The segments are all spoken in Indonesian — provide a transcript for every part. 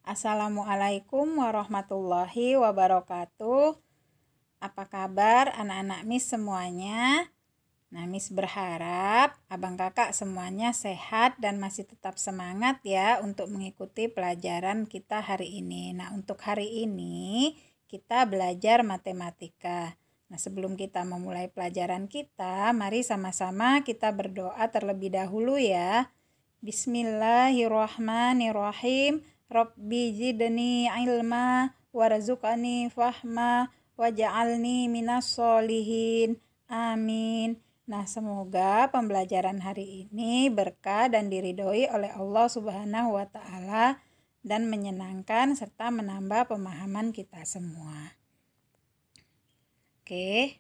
Assalamualaikum warahmatullahi wabarakatuh. Apa kabar anak-anak Miss semuanya? Nah, Miss berharap abang kakak semuanya sehat dan masih tetap semangat ya untuk mengikuti pelajaran kita hari ini. Nah, untuk hari ini kita belajar matematika. Nah, sebelum kita memulai pelajaran kita, mari sama-sama kita berdoa terlebih dahulu ya. Bismillahirrahmanirrahim. Rabbi zidni ilma warzuqni fahma waj'alni minas sholihin. Amin. Nah, semoga pembelajaran hari ini berkah dan diridhoi oleh Allah Subhanahu wa taala dan menyenangkan serta menambah pemahaman kita semua. Oke.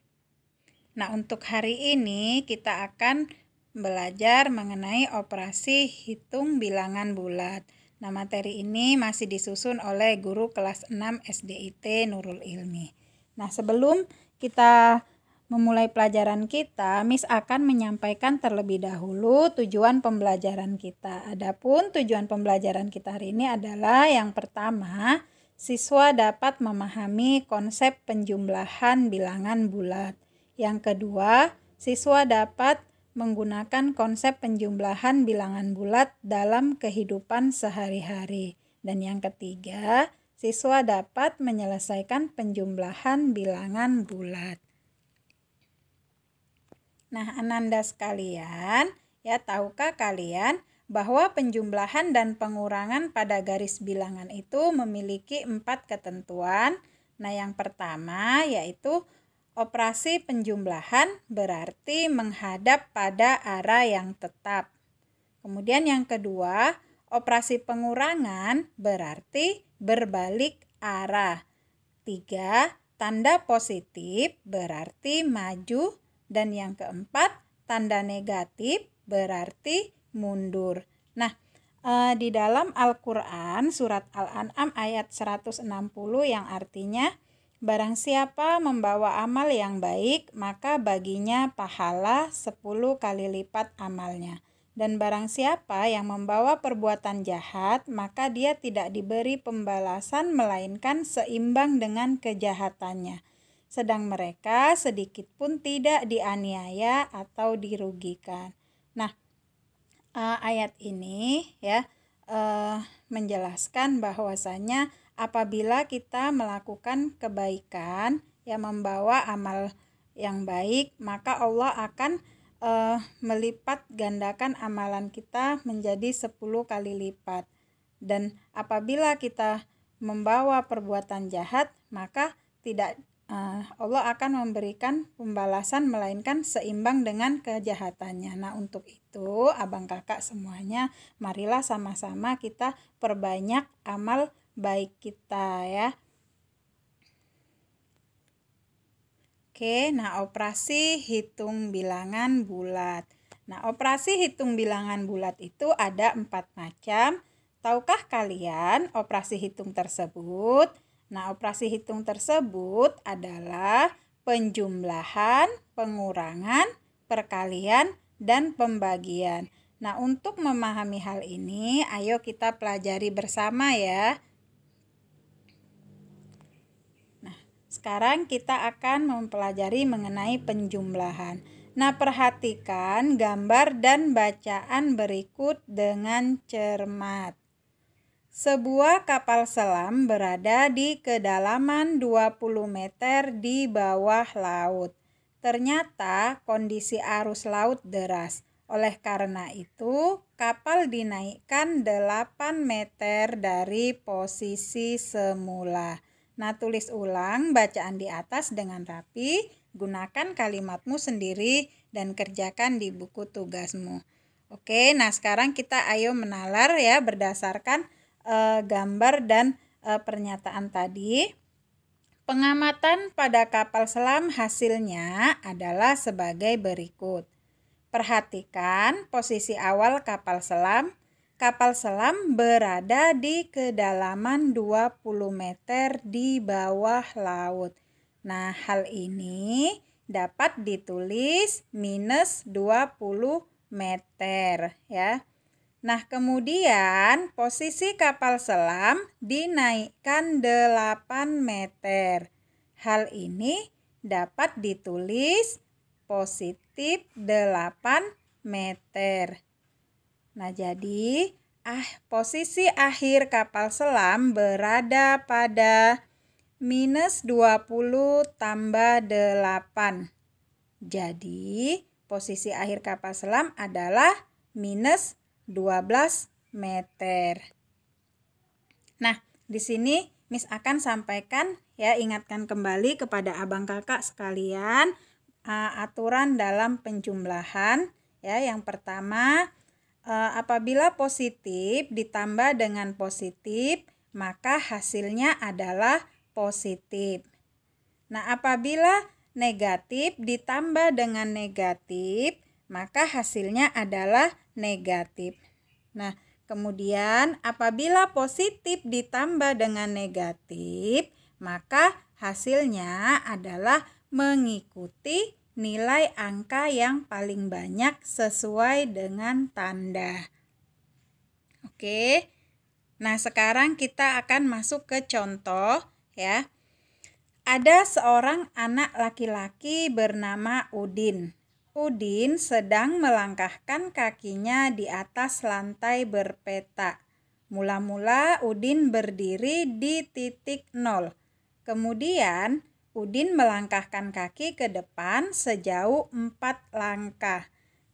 Nah, untuk hari ini kita akan belajar mengenai operasi hitung bilangan bulat. Nah, materi ini masih disusun oleh guru kelas 6 SDIT Nurul Ilmi. Nah, sebelum kita memulai pelajaran kita, Miss akan menyampaikan terlebih dahulu tujuan pembelajaran kita. Adapun tujuan pembelajaran kita hari ini adalah yang pertama, siswa dapat memahami konsep penjumlahan bilangan bulat. Yang kedua, siswa dapat menggunakan konsep penjumlahan bilangan bulat dalam kehidupan sehari-hari. Dan yang ketiga, siswa dapat menyelesaikan penjumlahan bilangan bulat. Nah, Ananda sekalian, ya tahukah kalian bahwa penjumlahan dan pengurangan pada garis bilangan itu memiliki 4 ketentuan? Nah, yang pertama yaitu operasi penjumlahan berarti menghadap pada arah yang tetap. Kemudian yang kedua, operasi pengurangan berarti berbalik arah. 3, tanda positif berarti maju. Dan yang keempat, tanda negatif berarti mundur. Nah, di dalam Al-Quran surat Al-An'am ayat 160 yang artinya barang siapa membawa amal yang baik, maka baginya pahala 10 kali lipat amalnya. Dan barang siapa yang membawa perbuatan jahat, maka dia tidak diberi pembalasan melainkan seimbang dengan kejahatannya. Sedang mereka sedikit pun tidak dianiaya atau dirugikan. Nah, ayat ini ya menjelaskan bahwasanya apabila kita melakukan kebaikan yang membawa amal yang baik, maka Allah akan melipat gandakan amalan kita menjadi 10 kali lipat. Dan apabila kita membawa perbuatan jahat, maka tidak Allah akan memberikan pembalasan melainkan seimbang dengan kejahatannya. Nah, untuk itu abang kakak semuanya marilah sama-sama kita perbanyak amal baik kita ya. Oke, nah operasi hitung bilangan bulat. Nah, operasi hitung bilangan bulat itu ada 4 macam. Tahukah kalian operasi hitung tersebut? Nah, operasi hitung tersebut adalah penjumlahan, pengurangan, perkalian, dan pembagian. Nah, untuk memahami hal ini, ayo kita pelajari bersama ya. Nah, sekarang kita akan mempelajari mengenai penjumlahan. Nah, perhatikan gambar dan bacaan berikut dengan cermat. Sebuah kapal selam berada di kedalaman 20 meter di bawah laut. Ternyata kondisi arus laut deras. Oleh karena itu, kapal dinaikkan 8 meter dari posisi semula. Nah, tulis ulang bacaan di atas dengan rapi, gunakan kalimatmu sendiri dan kerjakan di buku tugasmu. Oke, nah sekarang kita ayo menalar ya berdasarkan gambar dan pernyataan tadi. Pengamatan pada kapal selam hasilnya adalah sebagai berikut. Perhatikan posisi awal kapal selam. Kapal selam berada di kedalaman 20 meter di bawah laut. Nah, hal ini dapat ditulis minus 20 meter ya. Nah, kemudian posisi kapal selam dinaikkan 8 meter. Hal ini dapat ditulis positif 8 meter. Nah, jadi posisi akhir kapal selam berada pada -20 tambah 8. Jadi, posisi akhir kapal selam adalah -12 meter. Nah, di sini Miss akan sampaikan ya, ingatkan kembali kepada abang kakak sekalian aturan dalam penjumlahan ya. Yang pertama, apabila positif ditambah dengan positif, maka hasilnya adalah positif. Nah, apabila negatif ditambah dengan negatif, maka hasilnya adalah negatif. Nah, kemudian apabila positif ditambah dengan negatif, maka hasilnya adalah mengikuti nilai angka yang paling banyak sesuai dengan tanda. Oke. Nah, sekarang kita akan masuk ke contoh ya. Ada seorang anak laki-laki bernama Udin. Udin sedang melangkahkan kakinya di atas lantai berpeta. Mula-mula Udin berdiri di titik 0. Kemudian Udin melangkahkan kaki ke depan sejauh 4 langkah.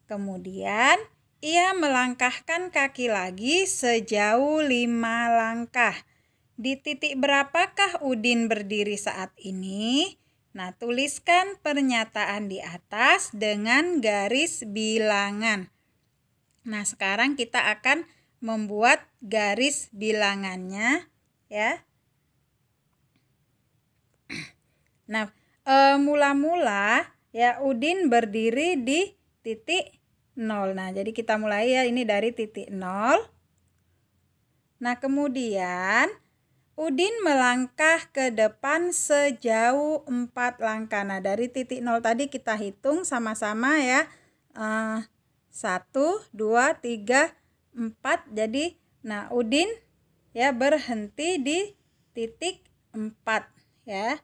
Kemudian ia melangkahkan kaki lagi sejauh 5 langkah. Di titik berapakah Udin berdiri saat ini? Nah, tuliskan pernyataan di atas dengan garis bilangan. Nah, sekarang kita akan membuat garis bilangannya ya. Nah, mula-mula ya Udin berdiri di titik 0. Nah, jadi kita mulai ya, ini dari titik 0. Nah, kemudian Udin melangkah ke depan sejauh 4 langkah. Nah, dari titik 0 tadi kita hitung sama-sama ya. 1, 2, 3, 4. Jadi, nah Udin ya berhenti di titik 4 ya.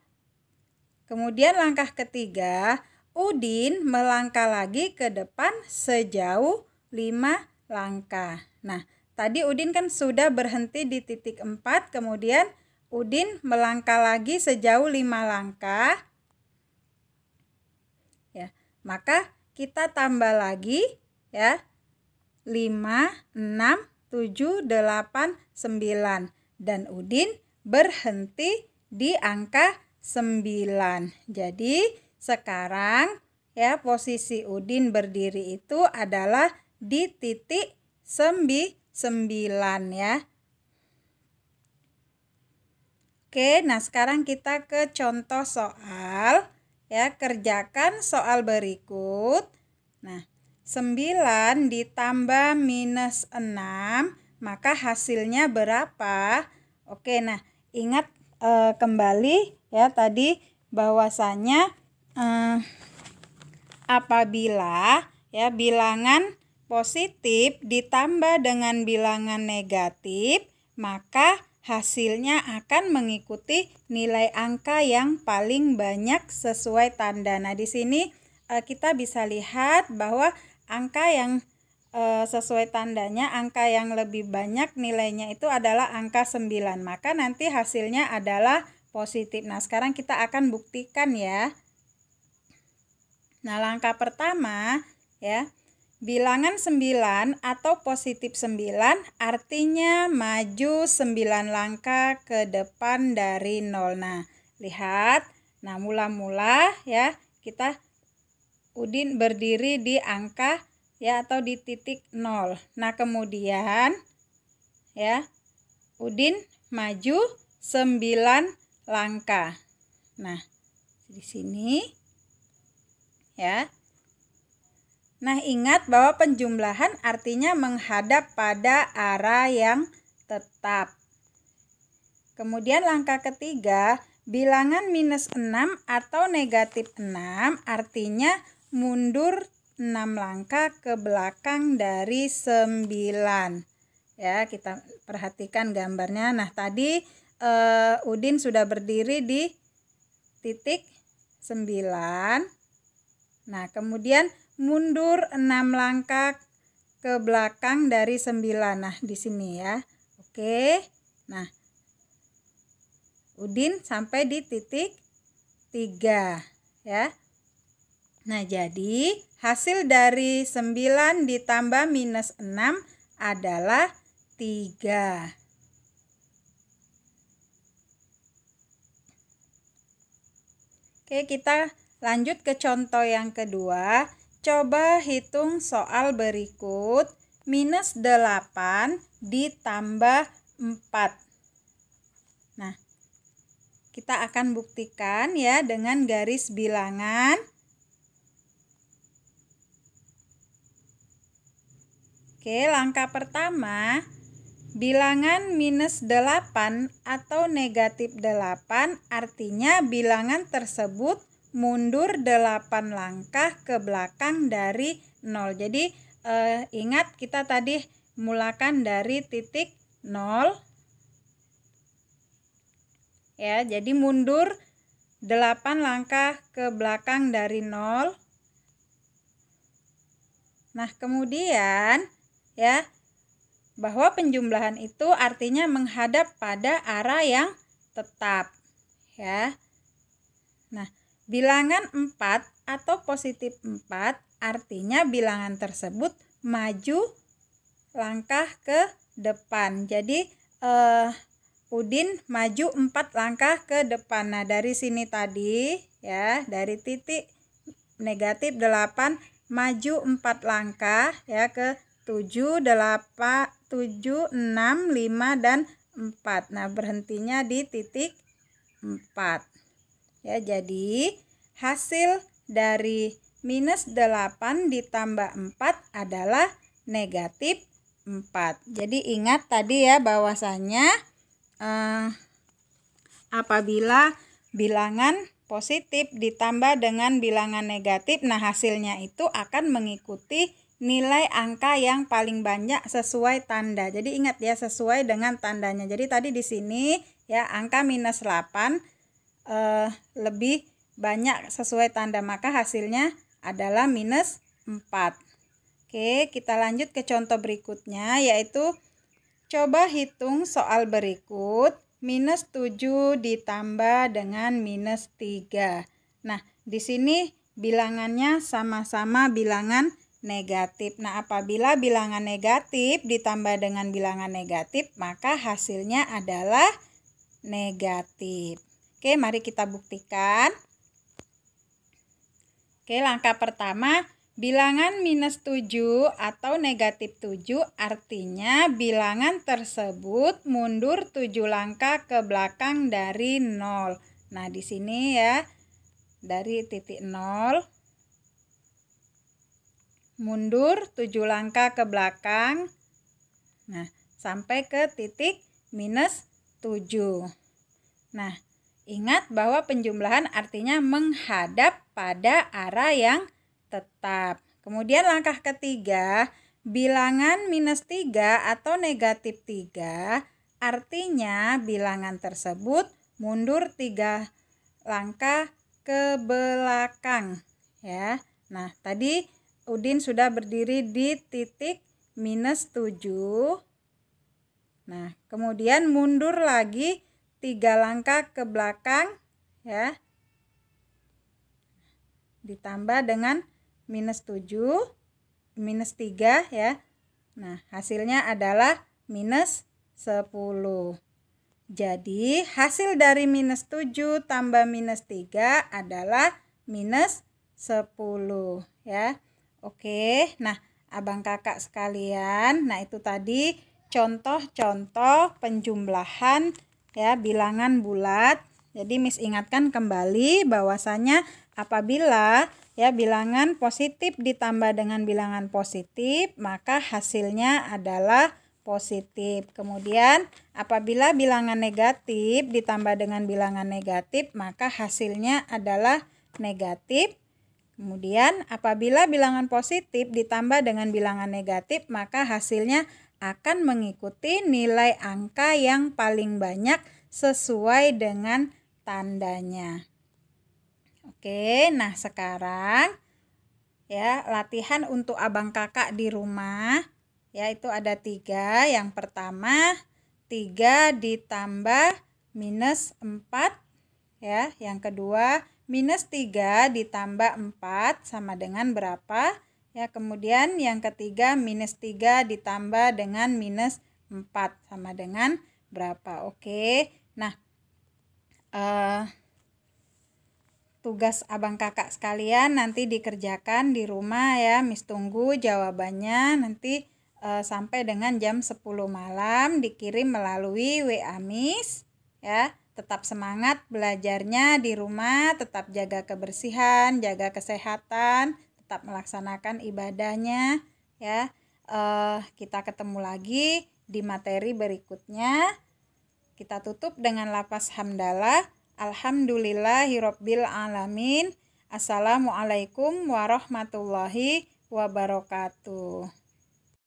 Kemudian langkah ketiga, Udin melangkah lagi ke depan sejauh 5 langkah. Nah, tadi Udin kan sudah berhenti di titik 4, kemudian Udin melangkah lagi sejauh 5 langkah. Ya, maka kita tambah lagi ya. 5, 6, 7, 8, 9 dan Udin berhenti di angka 9. Jadi, sekarang ya posisi Udin berdiri itu adalah di titik 9 ya. Oke, nah sekarang kita ke contoh soal ya. Kerjakan soal berikut. Nah, 9 ditambah -6, maka hasilnya berapa? Oke, nah ingat kembali ya tadi bahwasanya apabila ya bilangan positif ditambah dengan bilangan negatif, maka hasilnya akan mengikuti nilai angka yang paling banyak sesuai tanda. Nah, di sini kita bisa lihat bahwa angka yang sesuai tandanya, angka yang lebih banyak nilainya itu adalah angka 9. Maka nanti hasilnya adalah positif. Nah, sekarang kita akan buktikan ya. Nah, langkah pertama ya. Bilangan 9 atau positif 9 artinya maju 9 langkah ke depan dari 0. Nah, lihat. Nah, mula-mula ya kita Udin berdiri di angka ya atau di titik 0. Nah, kemudian ya Udin maju 9 langkah. Nah, di sini ya. Nah, ingat bahwa penjumlahan artinya menghadap pada arah yang tetap. Kemudian langkah ketiga, bilangan -6 atau negatif 6 artinya mundur 6 langkah ke belakang dari 9. Ya, kita perhatikan gambarnya. Nah, tadi Udin sudah berdiri di titik 9. Nah, kemudian mundur 6 langkah ke belakang dari 9. Nah, di sini ya. Oke. Nah, Udin sampai di titik 3 ya. Nah, jadi hasil dari 9 ditambah minus 6 adalah 3. Oke, kita lanjut ke contoh yang kedua. Coba hitung soal berikut. Minus 8 ditambah 4. Nah, kita akan buktikan ya dengan garis bilangan. Oke, langkah pertama, bilangan minus 8 atau negatif 8 artinya bilangan tersebut mundur 8 langkah ke belakang dari 0. Jadi ingat kita tadi mulakan dari titik 0. Ya, jadi mundur 8 langkah ke belakang dari 0. Nah, kemudian ya, bahwa penjumlahan itu artinya menghadap pada arah yang tetap ya. Nah, bilangan 4 atau positif 4 artinya bilangan tersebut maju langkah ke depan. Jadi Udin maju 4 langkah ke depan. Nah, dari sini tadi ya, dari titik negatif 8 maju 4 langkah ya ke 7, 8, 7, 6, 5, dan 4. Nah, berhentinya di titik 4. Ya, jadi hasil dari minus 8 ditambah 4 adalah negatif 4. Jadi ingat tadi ya bahwasanya apabila bilangan positif ditambah dengan bilangan negatif, nah hasilnya itu akan mengikuti nilai angka yang paling banyak sesuai tanda. Jadi ingat ya, sesuai dengan tandanya. Jadi tadi di sini ya angka minus 8 lebih banyak sesuai tanda, maka hasilnya adalah minus 4. Oke, kita lanjut ke contoh berikutnya, yaitu coba hitung soal berikut. Minus 7 ditambah dengan minus 3. Nah, di sini bilangannya sama-sama bilangan negatif. Nah, apabila bilangan negatif ditambah dengan bilangan negatif, maka hasilnya adalah negatif. Oke, mari kita buktikan. Oke, langkah pertama, bilangan minus 7 atau negatif 7 artinya bilangan tersebut mundur 7 langkah ke belakang dari 0. Nah, di sini ya, dari titik 0 mundur 7 langkah ke belakang. Nah, sampai ke titik minus 7. Nah, ingat bahwa penjumlahan artinya menghadap pada arah yang tetap. Kemudian langkah ketiga, bilangan minus 3 atau negatif 3 artinya bilangan tersebut mundur 3 langkah ke belakang ya. Nah, tadi Udin sudah berdiri di titik minus 7. Nah, kemudian mundur lagi 3 langkah ke belakang ya. Ditambah dengan minus 7, minus 3 ya. Nah, hasilnya adalah minus 10. Jadi, hasil dari minus 7 tambah minus 3 adalah minus 10 ya. Oke, nah abang kakak sekalian, nah itu tadi contoh-contoh penjumlahan ya bilangan bulat. Jadi Miss ingatkan kembali bahwasanya apabila ya bilangan positif ditambah dengan bilangan positif, maka hasilnya adalah positif. Kemudian apabila bilangan negatif ditambah dengan bilangan negatif, maka hasilnya adalah negatif. Kemudian apabila bilangan positif ditambah dengan bilangan negatif, maka hasilnya akan mengikuti nilai angka yang paling banyak sesuai dengan tandanya. Oke, nah sekarang ya latihan untuk abang kakak di rumah. Ya, itu ada 3. Yang pertama 3 ditambah minus 4. Ya, yang kedua minus 3 ditambah 4 sama dengan berapa? Ya, kemudian yang ketiga minus 3 ditambah dengan minus 4 sama dengan berapa? Oke. Nah, tugas abang kakak sekalian nanti dikerjakan di rumah ya. Miss tunggu jawabannya nanti sampai dengan jam 10 malam dikirim melalui WA Miss ya. Tetap semangat belajarnya di rumah, tetap jaga kebersihan, jaga kesehatan, tetap melaksanakan ibadahnya ya. Kita ketemu lagi di materi berikutnya. Kita tutup dengan lafaz hamdalah. Alhamdulillahirabbil alamin. Assalamualaikum warahmatullahi wabarakatuh.